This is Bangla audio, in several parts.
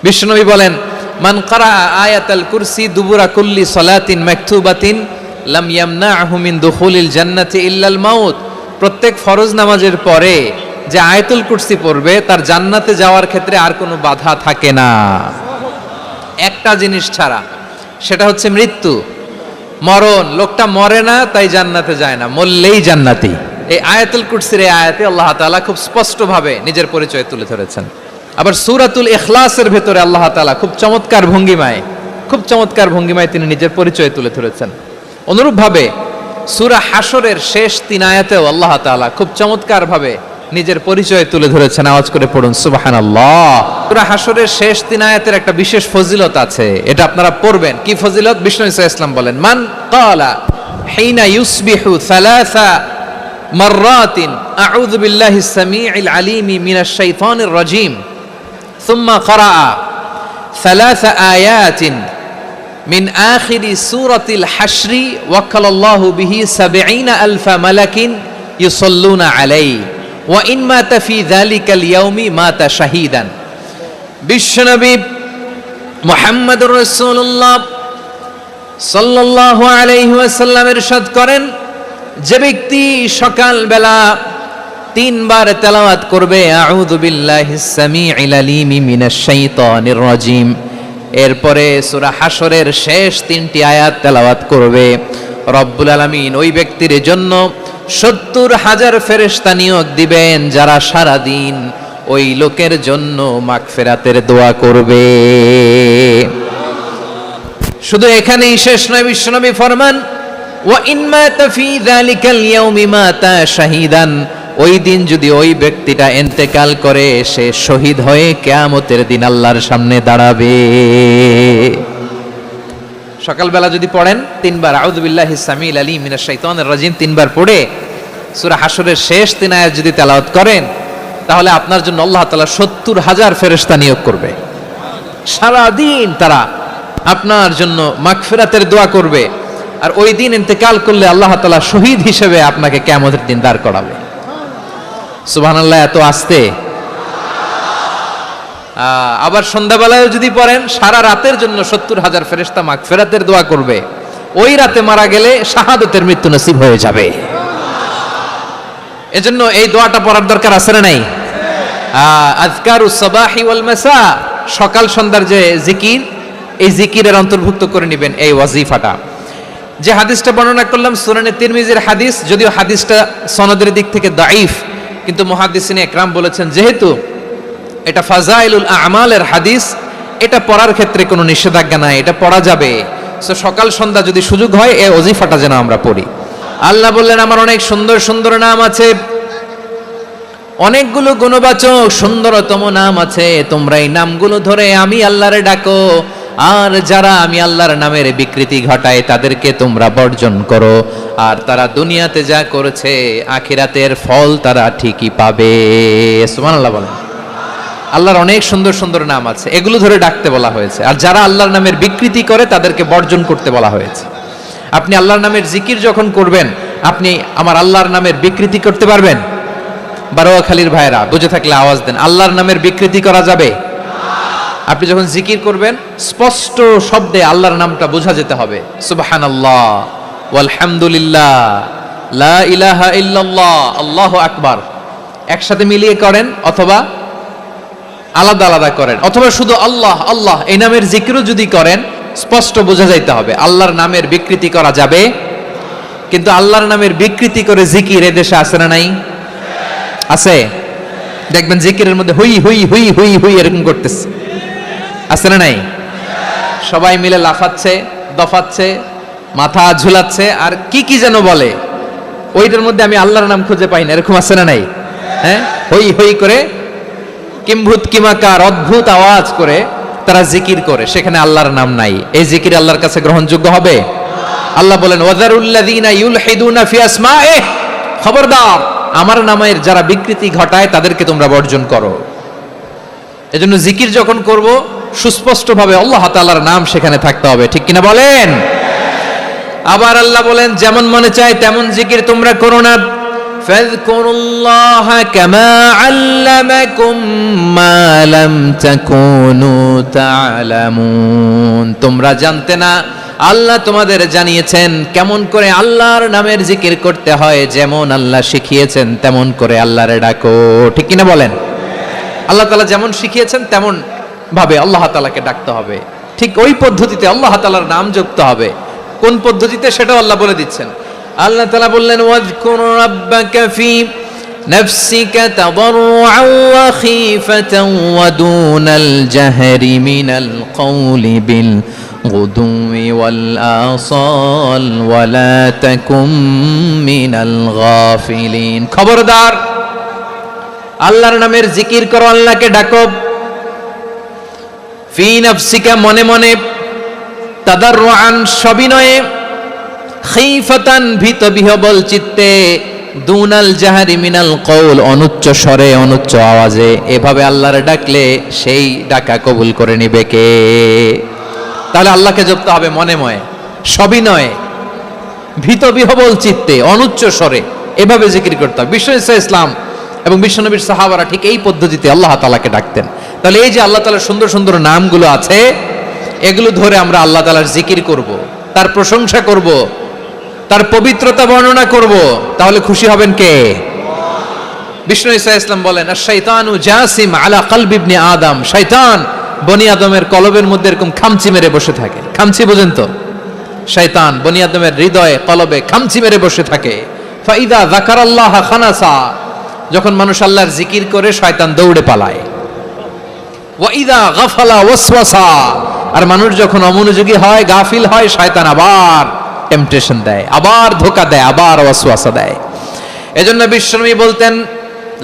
বিশ্বনবী বলেন, মান ক্বারা আয়াতাল কুরসি দুবুরা কুল্লি সালাতিন মাকতুবাতিন লাম ইয়ামনাহু মিন দুখুলিল জান্নাতি ইল্লাল মাউত। প্রত্যেক ফরজ নামাজের পরে যে আয়াতুল কুরসি পড়বে তার জান্নাতে যাওয়ার ক্ষেত্রে আর কোনো বাধা থাকে না, একটা জিনিস ছাড়া, সেটা হচ্ছে মৃত্যু, মরণ। লোকটা মরে না তাই জান্নাতে যায় না, মরলেই জান্নাতি। এই আয়াতুল কুরসির এই আয়াতে আল্লাহ তাআলা খুব স্পষ্টভাবে নিজের পরিচয় তুলে ধরেছেন। আবার সূরাতুল ইখলাসের ভেতরে আল্লাহ তাআলা খুব চমৎকার ভঙ্গিমায় তিনি নিজের পরিচয় তুলে ধরেছেন। অনুরূপভাবে সূরা হাশরের শেষ 3 আয়াতেও আল্লাহ তাআলা খুব চমৎকার ভাবে নিজের পরিচয় তুলে ধরেছেন। আওয়াজ করে পড়ুন সুবহানাল্লাহ। সূরা হাশরের শেষ 3 আয়াতের একটা বিশেষ ফজিলত আছে, এটা আপনারা পড়বেন। কি ফজিলত? বিষ্ণু ঈসা ইসলাম বলেন, মান ক্বালা হিনা ইউসবিহু সালাসা মাররাতিন আউযু বিল্লাহিস সামিউল আলিম মিনাশ শাইতানির রাজীম সুম্মা ক্বারা সালাসা আয়াতিন মিন আখিরি সূরাতিল হাশরি ওয়াক্কালাল্লাহু বিহি ৭০,০০০ মালাকিন ইউসাল্লুনা আলাইহি ওয়া ইন মাতা ফি যালিকাল ইয়াউমি মাতা শাহীদান। বিশ্বনবী মুহাম্মদুর রাসূলুল্লাহ সাল্লাল্লাহু আলাইহি ওয়াসাল্লাম ইরশাদ করেন, যে ব্যক্তি সকালবেলা 3 বার তেলাওয়াত করবে আউযু বিল্লাহিস সামিউল আলিম মিনাশ শাইতানির রাজীম, এরপরে সূরা হাশরের শেষ 3টি আয়াত তেলাওয়াত করবে, রব্বুল আলামিন ওই ব্যক্তির জন্য ৭০,০০০ ফেরেশতা নিয়োগ দিবেন যারা সারা দিন ওই লোকের জন্য মাগফিরাতের দোয়া করবে। শুধু এখানেই শেষ নয়, বিশ্বনবী ফরমান, ওয়া ইন মাতা ফি যালিকাল ইয়াউমি মাতা শাহীদান, ওই দিন যদি ওই ব্যক্তিটা ইন্তেকাল করে সে শহীদ হয়ে কিয়ামতের দিন আল্লাহর সামনে দাঁড়াবে। সকালবেলা যদি পড়েন 3 বার আউযু বিল্লাহিস সামিউল আলিম মিনাশ শাইতানির রাজীম 3 বার পড়ে সূরা হাশরের শেষ 3 আয়াত যদি তেলাওয়াত করেন, তাহলে আপনার জন্য আল্লাহ তাআলা ৭০,০০০ ফেরেশতা নিয়োগ করবে। সারা দিন তারা আপনার জন্য মাগফিরাতের দোয়া করবে, আর ওই দিন ইন্তেকাল করলে আল্লাহ তাআলা শহীদ হিসেবে আপনাকে কিয়ামতের দিন দাঁড় করাবে। সুবহানাল্লাহ, এত আস্তে। আবার সন্ধ্যাবেলায় যদি পড়েন, সারা রাতের জন্য ৭০,০০০ ফেরেশতা মাগফিরাতের দোয়া করবে। ওই রাতে মারা গেলে শাহাদাতের মৃত্যু নসিব হয়ে যাবে। এজন্য এই দোয়াটা পড়ার দরকার আছে না নাই? আযকারুস সাবাহি ওয়াল মাসা, সকাল সন্ধ্যার যে জিকির, এই জিকিরের অন্তর্ভুক্ত করে নেবেন এই ওয়াজিফাটা। যে হাদিসটা বর্ণনা করলাম সুনানে তিরমিজির হাদিস, যদিও হাদিসটা সনদের দিক থেকে দাঈফ, কিন্তু মুহাদ্দিসিনে ইকরাম বলেছেন যেহেতু এটা ফাজাইলুল আমালের হাদিস, এটা পড়ার ক্ষেত্রে কোনো নিষেধাজ্ঞা নাই, এটা পড়া যাবে। সো সকাল সন্ধ্যা যদি সুযোগ হয় এই ওয়াজিফাটা যেন আমরা পড়ি। আল্লাহ বললেন, আমার অনেক সুন্দর সুন্দর নাম আছে, অনেকগুলো গুণবাচক সুন্দরতম নাম আছে, তোমরা এই নামগুলো ধরে আমি আল্লাহরে ডাকো, আর যারা আমি আল্লাহর নামের বিকৃতি ঘটায় তাদেরকে তোমরা বর্জন করো, আর তারা দুনিয়াতে যা করেছে আখিরাতের ফল তারা ঠিকই পাবে। সুবহানাল্লাহ বলেন। আল্লাহর অনেক সুন্দর সুন্দর নাম আছে, এগুলো ধরে ডাকতে বলা হয়েছে, আর যারা আল্লাহর নামের বিকৃতি করে তাদেরকে বর্জন করতে বলা হয়েছে। আপনি আল্লাহর নামের জিকির যখন করবেন, আপনি আমার আল্লাহর নামের বিকৃতি করতে পারবেন? বারোয়াখালীর ভাইরা বুঝে থাকলে আওয়াজ দেন, আল্লাহর নামের বিকৃতি করা যাবে? আপনি যখন জিকির করবেন স্পষ্ট শব্দে আল্লাহর নামটা বোঝা যেতে হবে। সুবহানাল্লাহ ওয়ালহামদুলিল্লাহ লা ইলাহা ইল্লাল্লাহ আল্লাহু আকবার, একসাথে মিলিয়ে করেন অথবা আলাদা আলাদা করেন, অথবা শুধু আল্লাহ আল্লাহ এই নামের জিকিরও যদি করেন স্পষ্ট বোঝা যাইতে হবে। আল্লাহর নামের বিকৃতি করা যাবে, কিন্তু আল্লাহর নামের বিকৃতি করে জিকির এদেশে আছে না নাই? আছে। দেখবেন জিকিরের মধ্যে হুই হুই হুই হুই হুই এরকম করতেছে, আছে না নাই? সবাই মিলে লাফাচ্ছে, দফাচ্ছে, মাথা ঝুলাচ্ছে, আর কি কি যেন বলে, ওইটার মধ্যে আমি আল্লাহর নাম খুঁজে পাই না, এরকম আছে না নাই? হ্যাঁ, হই হই করে কিম্ভূত কিমাকার অদ্ভুত আওয়াজ করে তারা জিকির করে, সেখানে আল্লাহর নাম নাই। এই জিকির আল্লাহর কাছে গ্রহণযোগ্য হবে? আল্লাহ বলেন, ওয়াযারুল্লাযীনা ইউলহিদুনা ফি আসমাইহি, খবরদার আমার নামের যারা বিকৃতি ঘটায় তাদেরকে তোমরা বর্জন করো। এজন্য জিকির যখন করব সুস্পষ্টভাবে আল্লাহ তাআলার নাম সেখানে থাকতে হবে, ঠিক কিনা বলেন? আবার আল্লাহ বলেন, যেমন মনে চায় তেমন জিকির তোমরা করো না, ফাযকুরুল্লাহা কামা আল্লামাকুম মা লাম তাকুনু তা'লামুন। তোমরা জানতে না, আল্লাহ তোমাদের জানিয়েছেন কেমন করে আল্লাহর নামের জিকির করতে হয়, যেমন আল্লাহ শিখিয়েছেন তেমন করে আল্লাহরে ডাকো। ঠিক কিনা বলেন? আল্লাহ তাআলা যেমন শিখিয়েছেন তেমন ভাবে আল্লাহ তাআলাকে ডাকতে হবে, ঠিক ওই পদ্ধতিতে আল্লাহ তাআলার নাম জপতে হবে। কোন পদ্ধতিতে সেটাও আল্লাহ বলে দিচ্ছেন। আল্লাহ তাআলা বললেন, ওয়াযকুর রাব্বাকা ফি নাফসিকা তাদাররুআন ওয়া খীফাতান ওয়া দুনাল জাহরি মিনাল কওলি বিল গুদুই ওয়াল আসাল ওয়া লা তাকুম মিনাল গাফিলিন। খবরদার, আল্লাহর নামের জিকির করো, আল্লাহকে ডাকো। ফি নাফসিকা, মনে মনে, তাদাররুআন, সবিনয়ে, খীফাতান, ভীত বিহবল চিত্তে, দুনাল জাহারি মিনাল কওল, অনুচ্চ স্বরে অনুচ্চ আওয়াজে। এভাবে আল্লাহর ডাকলে সেই ডাকা কবুল করে নিবে কে? তাহলে আল্লাহকে জপতে হবে মনে মনে, সবিনয়ে, ভীত বিহবল চিত্তে, অনুচ্চ স্বরে, এভাবে জিকির করতে হবে। বিশ্ব ইসলাম এবং বিশ্বনবীর সাহাবারা ঠিক এই পদ্ধতিতে আল্লাহ তাআলাকে ডাকতেন। তাহলে এই যে আল্লাহ তাআলার সুন্দর সুন্দর নামগুলো আছে, এগুলো ধরে আমরা আল্লাহ তাআলার জিকির করব, তার প্রশংসা করব, তার পবিত্রতা বর্ণনা করব, তাহলে খুশি হবেন কে? বিষ্ণু ঈসা ইসলাম বলেন, আশ-শাইতানু জাসিম আলা কলবি ইবনে আদম। শয়তান বনি আদমের কলবের মধ্যে এরকম খামচি মেরে বসে থাকে। খামচি বোঝেন তো? শয়তান বনি আদমের হৃদয়ে কলবে খামচি মেরে বসে থাকে। ফাইদা যাকারাল্লাহ খানাসা, যখন মানুষ আল্লাহর জিকির করে শয়তান দৌড়ে পালায়। ওয়াইদা গাফালা ওয়াসওয়াসা, আর মানুষ যখন অমনোযোগী হয়, গাফিল হয়, শয়তান আবার টেম্পটেশন দেয়, আবার ধোঁকা দেয়, আবার ওয়াসওয়াসা দেয়। এজন্য বিশ্বনবী বলতেন,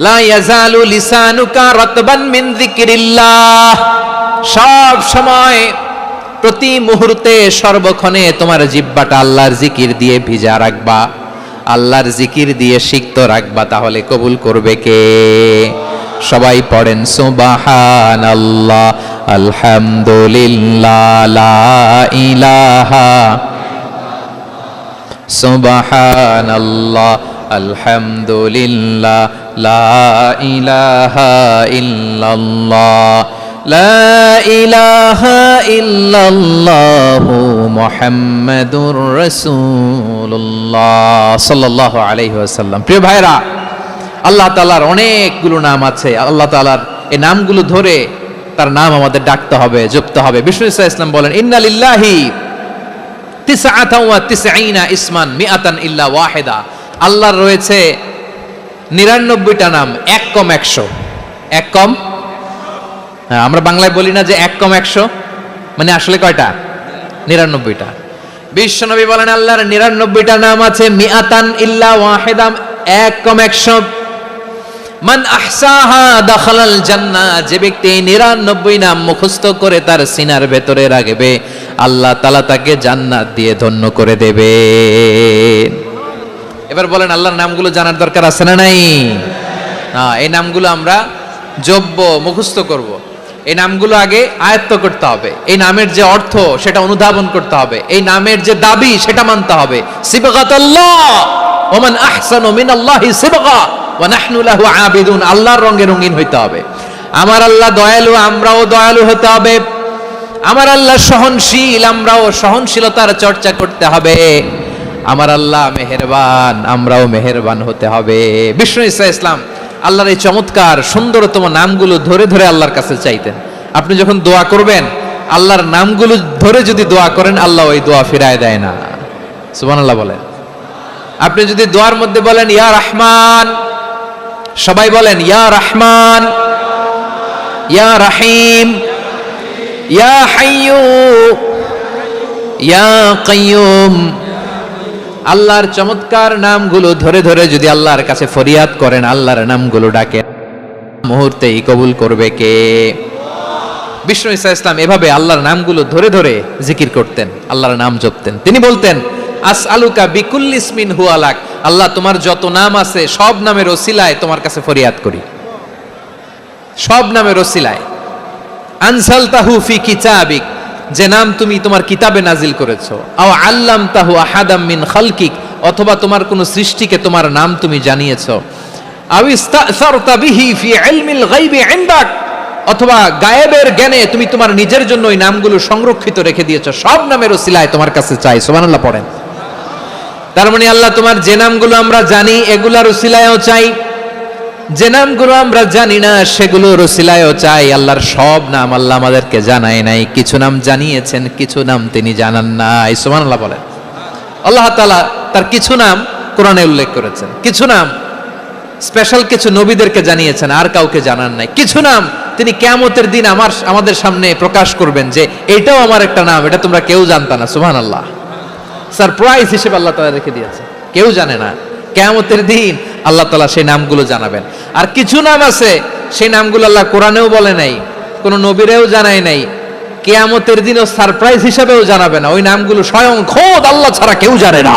লা ইয়াজালু লিসানুকা রাতবান মিন যিকরিল্লাহ, সব সময়, প্রতি মুহূর্তে, সর্বক্ষণে তোমার জিহ্বাটা আল্লাহর জিকির দিয়ে ভিজা রাখবা, আল্লাহর জিকির দিয়ে সিক্ত রাখবা, তাহলে কবুল করবে কে? সবাই পড়েন সুবহানাল্লাহ, আলহামদুলিল্লাহ, লা ইলাহা, সুবহানাল্লাহ, আলহামদুলিল্লাহ, লা ইলাহা ইল্লাল্লাহ, লা ইলাহা ইল্লাল্লাহু মুহাম্মাদুর রাসূলুল্লাহ সাল্লাল্লাহু আলাইহি ওয়াসাল্লাম। প্রিয় ভাইরা, আল্লাহ তাআলার অনেকগুলো নাম আছে। আল্লাহ তাআলার এই নামগুলো ধরে তার নাম আমাদের ডাকতে হবে, জপতে হবে। বিষ্ণু ঈসা ইসলাম বলেন, ইন্না লিল্লাহি তিসআতান ওয়া তিসঈনা ইসমান মিআতান ইল্লা ওয়াহিদা। আল্লাহর রয়েছে 99টা নাম, এক কম 100। এক কম, হ্যাঁ, আমরা বাংলায় বলি না যে এক কম 100, মানে আসলে কয়টা? 99টা। বিশ্বনবী বলেন, আল্লাহর 99টা নাম আছে, মিআতান ইল্লা ওয়াহিদা, এক কম 100। মান আহসাহা দাখালাল জান্নাহ, যে ব্যক্তি 99 নাম মুখস্থ করে তার সিনার ভেতরে রাখবে, আল্লাহ তাআলা তাকে জান্নাত দিয়ে ধন্য করে দেবে। এবার বলেন, আল্লাহর নামগুলো জানার দরকার আছে না নাই? হ্যাঁ, এই নামগুলো আমরা জপব, মুখস্থ করব। এই নামগুলো আগে আয়ত্ত করতে হবে। এই নামের যে অর্থ সেটা অনুধাবন করতে হবে। এই নামের যে দাবি সেটা মানতে হবে। সিবগাতুল্লাহ ওয়া মান আহসানু মিনাল্লাহি সিবগা ওয়া নাহনু লাহু আবিদুন। আল্লাহর রঙে রঙিন হইতে হবে। আমার আল্লাহ দয়ালু, আমরাও দয়ালু হতে হবে। আমার আল্লাহ সহনশীল, আমরাও সহনশীলতার চর্চা করতে হবে। আমার আল্লাহ মেহেরবান, আমরাও মেহেরবান হতে হবে। বিষ্ণু ঈসা ইসলাম আল্লাহর এই চমৎকার সুন্দরতম নামগুলো ধরে ধরে আল্লাহর কাছে চাইতেন। আপনি যখন দোয়া করবেন, আল্লাহর নামগুলো ধরে যদি দোয়া করেন, আল্লাহ ওই দোয়া ফিরায় দেয় না। সুবহানাল্লাহ বলেন। আপনি যদি দোয়ার মধ্যে বলেন ইয়া রহমান, সবাই বলেন ইয়া রহমান, ইয়া রহিম, ইয়া হাইয়ু, ইয়া কাইয়ুম, আল্লাহর চমৎকার নামগুলো ধরে ধরে যদি আল্লাহর কাছে ফরিয়াদ করেন, আল্লাহর নামগুলো ডাকেন, মুহূর্তেই কবুল করবে কে? বিষ্ণু ঈসা ইসলাম এভাবে আল্লাহর নামগুলো ধরে ধরে জিকির করতেন, আল্লাহর নাম জপতেন। তিনি বলতেন, আসআলুকা বিকুল্লি ইসমিন হুয়া লাক, আল্লাহ তোমার যত নাম আছে সব নামের ওসিলায় তোমার কাছে ফরিয়াদ করি, সব নামের ওসিলায়। আনসালতাহু ফি কিতাবিক, যে নাম তুমি তোমার কিতাবে নাজিল করেছো। আও আল্লামতাহু আহাদাম মিন খালকিক, অথবা তোমার কোনো সৃষ্টিকে তোমার নাম তুমি জানিয়েছো, আও ইস্তাসারতা বিহি ফি ইলমিল গায়বি ইনদাক, অথবা গায়েবের জ্ঞানে তুমি তোমার নিজের জন্য ওই নামগুলো সংরক্ষিত রেখে দিয়েছো। সব নামের ওসিলায় তোমার কাছে চাই। সুবহানাল্লাহ পড়েন। তার মানে আল্লাহ তোমার যে নামগুলো আমরা জানি এগুলার ওসিলায়ও চাই, যে নামগুলো আমরা জানি না সেগুলোর ওসিলায়ও চাই। আল্লাহর সব নাম আল্লাহ আমাদেরকে জানায় নাই, কিছু নাম জানিয়েছেন, কিছু নাম তিনি জানান নাই। সুবহানাল্লাহ বলেন। আল্লাহ তাআলা তার কিছু নাম কোরআনে উল্লেখ করেছেন, কিছু নাম স্পেশাল কিছু নবীদেরকে জানিয়েছেন, আর কাউকে জানান নাই। কিছু নাম তিনি কিয়ামতের দিন আমাদের সামনে প্রকাশ করবেন যে এটাও আমার একটা নাম, এটা তোমরা কেউ জানতা না। সুবহানাল্লাহ। সারপ্রাইজ হিসেবে আল্লাহ তাআলা রেখে দিয়েছে, কেউ জানে না। কিয়ামতের দিন আল্লাহ তাআলা সেই নামগুলো জানাবেন। আর কিছু নাম আছে সেই নামগুলো আল্লাহ কোরআনেও বলে নাই, কোন নবীরেও জানায় নাই, কিয়ামতের দিনও সারপ্রাইজ হিসেবেও জানাবে না। ওই নামগুলো স্বয়ং খোদ আল্লাহ ছাড়া কেউ জানে না।